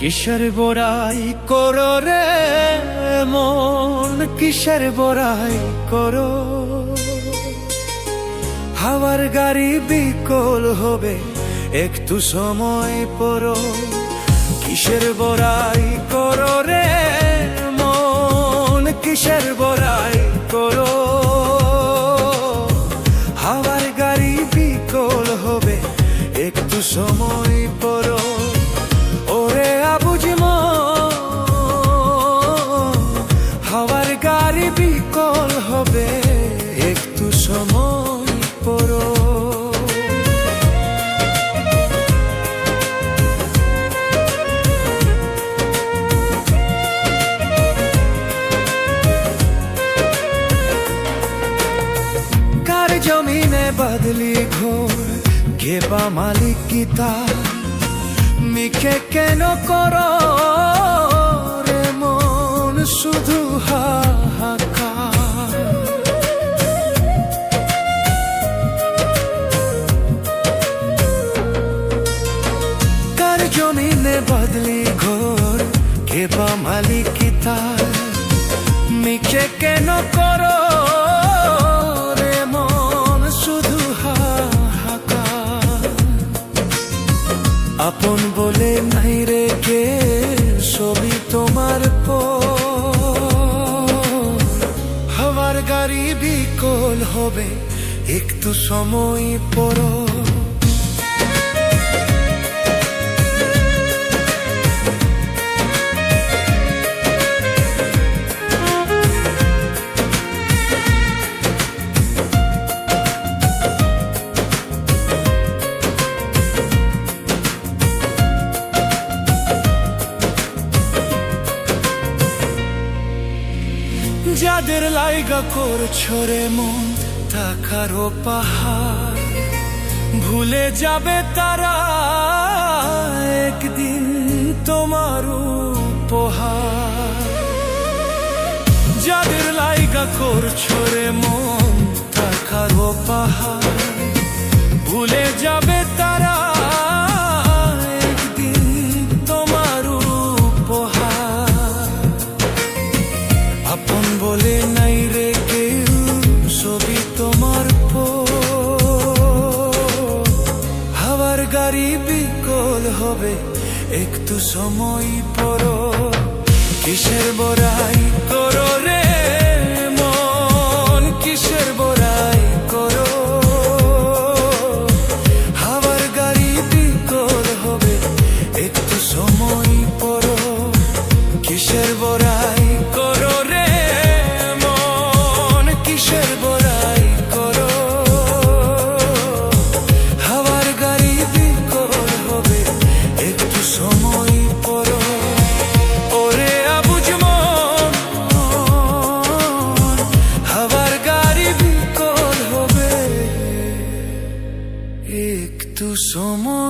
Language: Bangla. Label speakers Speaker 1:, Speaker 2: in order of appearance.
Speaker 1: কিসের বড়াই করো রে মন, কিসের বড়াই করো? হাওয়ার গাড়ি বিকল হবে, একটু সময় পরো। কিসের বড়াই করো রে মন, কিসের বড়াই করো? হাওয়ার গাড়ি বিকল হবে, একটু সময় পরো। ওরে আবুঝ মন, হাওয়ার গাড়ি বিকল হবে, একটু সময় পরো। কার জমিনে বাদলি ঘোর, কে বা মালিক কি তার? মিখে কেন করো রে মন শুধু হাহাকার? কার জমিনে বাদলি ঘোর, কে বা মালিক কি তার? মিখে কেন করো রে মন শুধু হাহাকার? আপন বলে নাই রে কে, ছবি তোমার হাওয়ার গাড়ি বিকল হবে, একটু সময় পরো। যাদের লাইগা করছো রে মন টাকারও পাহাড়, ভুলে যাবে তারা একদিন তোমার উপহার। যাদের লাইগা করছো রে মন টাকারও পাহাড়, ভুলে যাবে তারা একদিন তোমার উপহার। আপন বলে নাই রে কেউ, ছবি তোমার হাওয়ার গাড়ি বিকল হবে, একটু সময় পরো। কিসের বড়াই করো রে মন, কিসের বড়াই করো? হাওয়ার গাড়ি বিকল হবে, একটু সময় পরো। কিসের বড়াই করো রে মন, কিসের বড়াই করো? হাওয়ার গাড়ি বিকল হবে, একটু সময় পরো। ওরে আবুঝ মন, হাওয়ার গাড়ি বিকল হবে, একটু সময়